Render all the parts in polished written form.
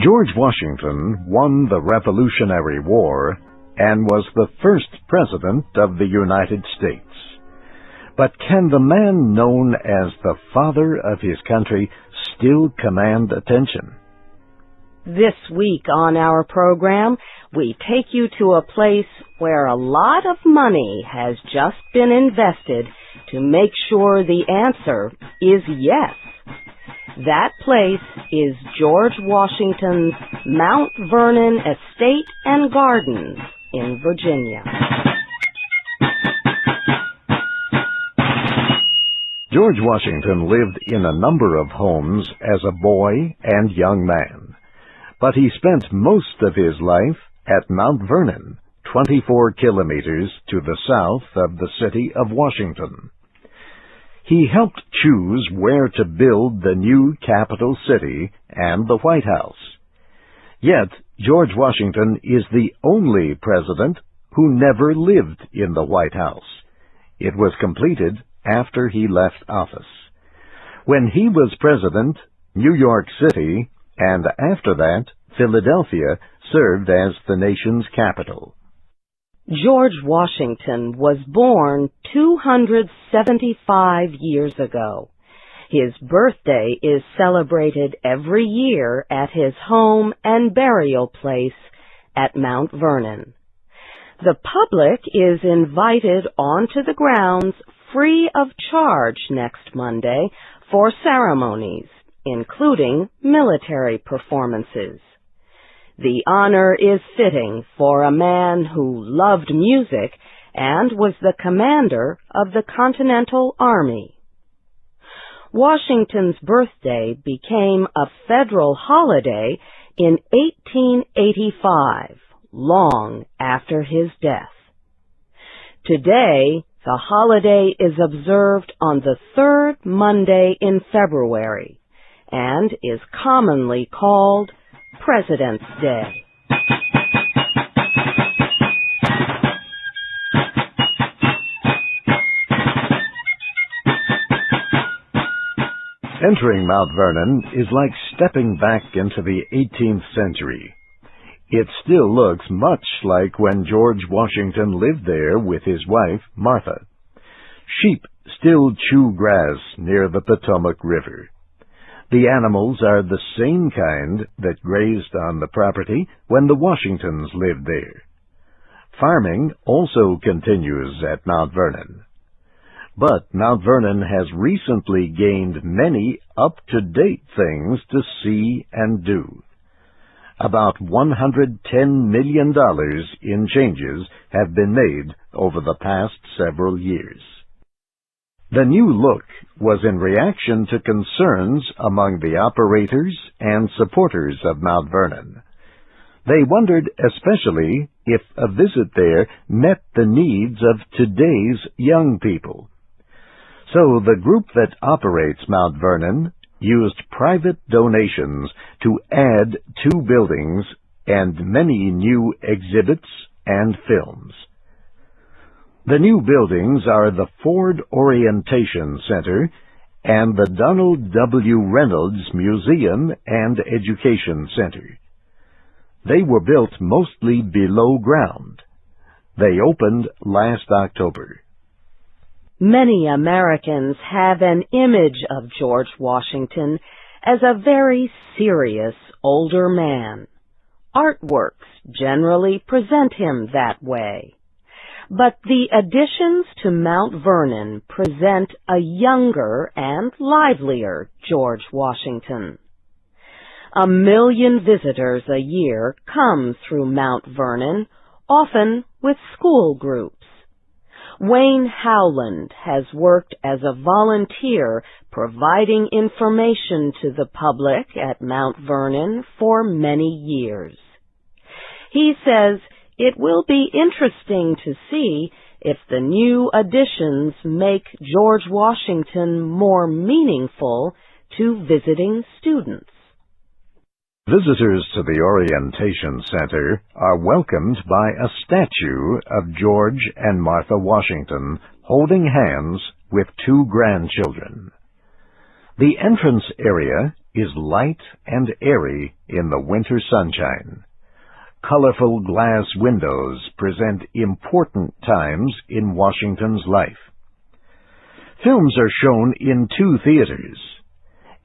George Washington won the Revolutionary War and was the first president of the United States. But can the man known as the father of his country still command attention? This week on our program, we take you to a place where a lot of money has just been invested to make sure the answer is yes. That place is George Washington's Mount Vernon Estate and Gardens in Virginia. George Washington lived in a number of homes as a boy and young man, but he spent most of his life at Mount Vernon, 24 kilometers to the south of the city of Washington. He helped choose where to build the new capital city and the White House. Yet, George Washington is the only president who never lived in the White House. It was completed after he left office. When he was president, New York City, and after that, Philadelphia, served as the nation's capital. George Washington was born 275 years ago. His birthday is celebrated every year at his home and burial place at Mount Vernon. The public is invited onto the grounds free of charge next Monday for ceremonies, including military performances. The honor is fitting for a man who loved music and was the commander of the Continental Army. Washington's birthday became a federal holiday in 1885, long after his death. Today, the holiday is observed on the third Monday in February and is commonly called President's Day. Entering Mount Vernon is like stepping back into the 18th century. It still looks much like when George Washington lived there with his wife, Martha. Sheep still chew grass near the Potomac River. The animals are the same kind that grazed on the property when the Washingtons lived there. Farming also continues at Mount Vernon. But Mount Vernon has recently gained many up-to-date things to see and do. About $110 million in changes have been made over the past several years. The new look was in reaction to concerns among the operators and supporters of Mount Vernon. They wondered especially if a visit there met the needs of today's young people. So the group that operates Mount Vernon used private donations to add 2 buildings and many new exhibits and films. The new buildings are the Ford Orientation Center and the Donald W. Reynolds Museum and Education Center. They were built mostly below ground. They opened last October. Many Americans have an image of George Washington as a very serious older man. Artworks generally present him that way. But the additions to Mount Vernon present a younger and livelier George Washington. 1 million visitors a year come through Mount Vernon, often with school groups. Wayne Howland has worked as a volunteer providing information to the public at Mount Vernon for many years. He says it will be interesting to see if the new additions make George Washington more meaningful to visiting students. Visitors to the Orientation Center are welcomed by a statue of George and Martha Washington holding hands with 2 grandchildren. The entrance area is light and airy in the winter sunshine. Colorful glass windows present important times in Washington's life. Films are shown in 2 theaters.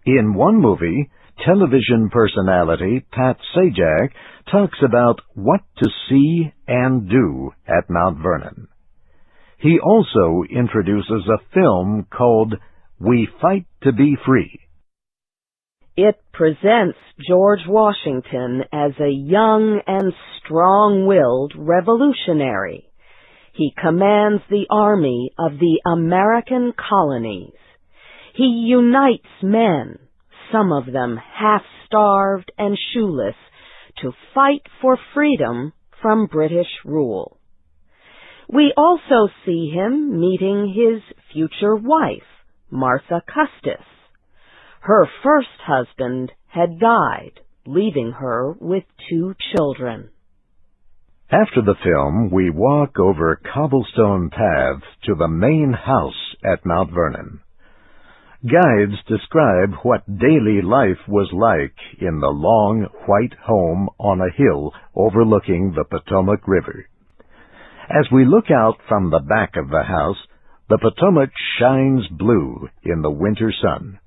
In one movie, television personality Pat Sajak talks about what to see and do at Mount Vernon. He also introduces a film called We Fight to Be Free. It presents George Washington as a young and strong-willed revolutionary. He commands the army of the American colonies. He unites men, some of them half-starved and shoeless, to fight for freedom from British rule. We also see him meeting his future wife, Martha Custis. Her first husband had died, leaving her with 2 children. After the film, we walk over cobblestone paths to the main house at Mount Vernon. Guides describe what daily life was like in the long, white home on a hill overlooking the Potomac River. As we look out from the back of the house, the Potomac shines blue in the winter sun.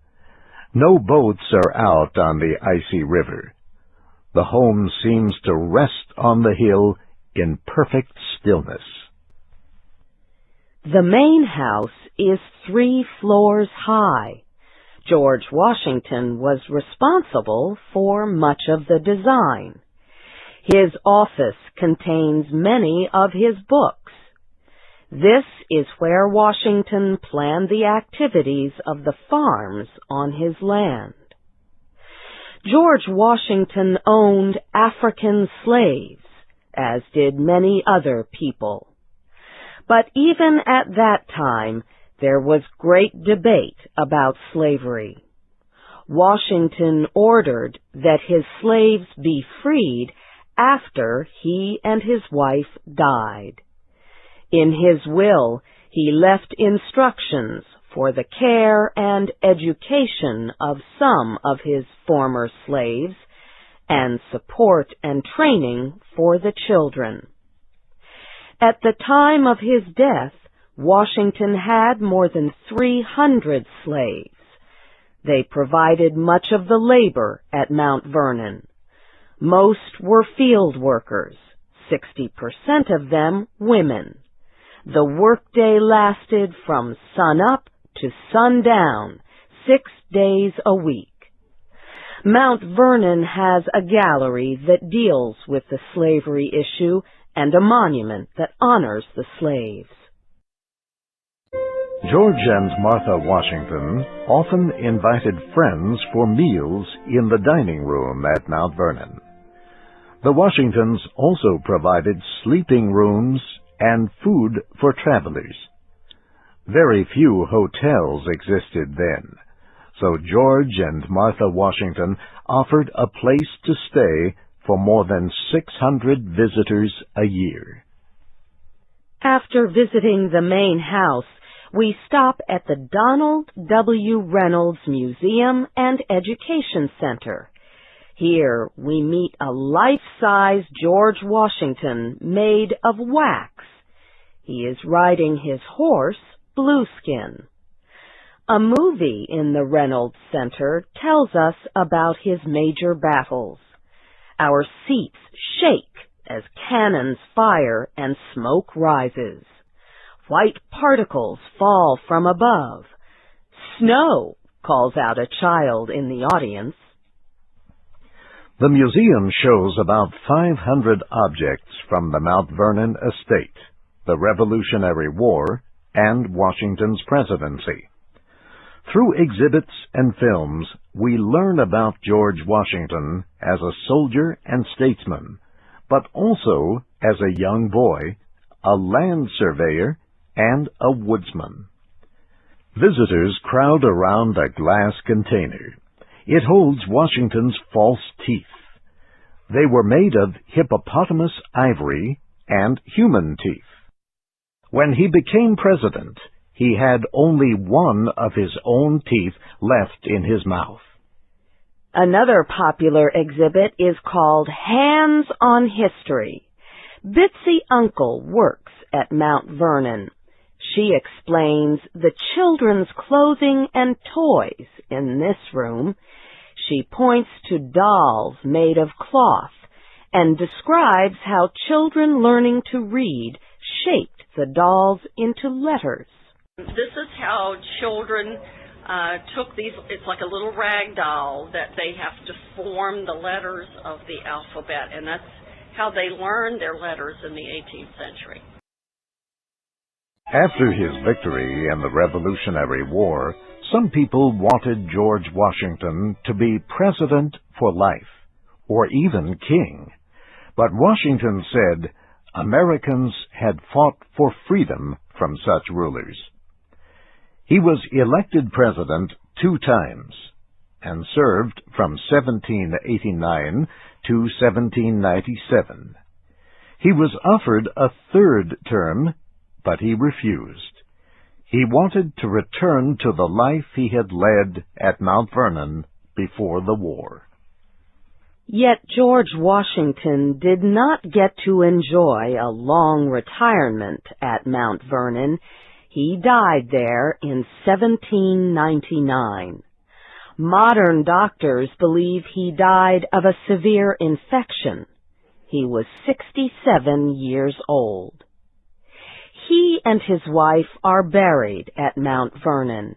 No boats are out on the icy river. The home seems to rest on the hill in perfect stillness. The main house is 3 floors high. George Washington was responsible for much of the design. His office contains many of his books. This is where Washington planned the activities of the farms on his land. George Washington owned African slaves, as did many other people. But even at that time, there was great debate about slavery. Washington ordered that his slaves be freed after he and his wife died. In his will, he left instructions for the care and education of some of his former slaves and support and training for the children. At the time of his death, Washington had more than 300 slaves. They provided much of the labor at Mount Vernon. Most were field workers, 60% of them women. The workday lasted from sun-up to sundown, 6 days a week. Mount Vernon has a gallery that deals with the slavery issue and a monument that honors the slaves. George and Martha Washington often invited friends for meals in the dining room at Mount Vernon. The Washingtons also provided sleeping rooms and food for travelers. Very few hotels existed then, so George and Martha Washington offered a place to stay for more than 600 visitors a year. After visiting the main house, we stop at the Donald W. Reynolds Museum and Education Center. Here we meet a life-size George Washington made of wax. He is riding his horse, Blueskin. A movie in the Reynolds Center tells us about his major battles. Our seats shake as cannons fire and smoke rises. White particles fall from above. "Snow!" calls out a child in the audience. The museum shows about 500 objects from the Mount Vernon estate, the Revolutionary War, and Washington's presidency. Through exhibits and films, we learn about George Washington as a soldier and statesman, but also as a young boy, a land surveyor, and a woodsman. Visitors crowd around a glass container. It holds Washington's false teeth. They were made of hippopotamus ivory and human teeth. When he became president, He had only one of his own teeth left in his mouth. Another popular exhibit is called Hands on History. Bitsy Uncle works at Mount Vernon. She explains the children's clothing and toys in this room. She points to dolls made of cloth and describes how children learning to read shaped the dolls into letters. This is how children took these, it's like a little rag doll that they have to form the letters of the alphabet, and that's how they learned their letters in the 18th century. After his victory in the Revolutionary War, some people wanted George Washington to be president for life, or even king. But Washington said Americans had fought for freedom from such rulers. He was elected president 2 times and served from 1789 to 1797. He was offered a 3rd term, but he refused. He wanted to return to the life he had led at Mount Vernon before the war. Yet George Washington did not get to enjoy a long retirement at Mount Vernon. He died there in 1799. Modern doctors believe he died of a severe infection. He was 67 years old. He and his wife are buried at Mount Vernon.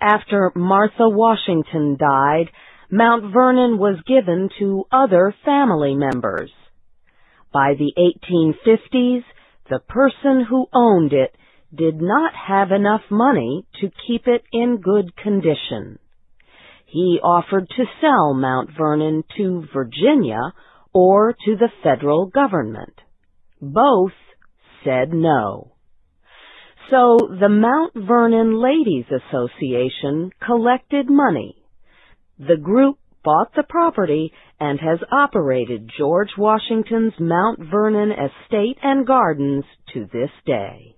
After Martha Washington died, Mount Vernon was given to other family members. By the 1850s, the person who owned it did not have enough money to keep it in good condition. He offered to sell Mount Vernon to Virginia or to the federal government. Both said no. So the Mount Vernon Ladies Association collected money. The group bought the property and has operated George Washington's Mount Vernon estate and gardens to this day.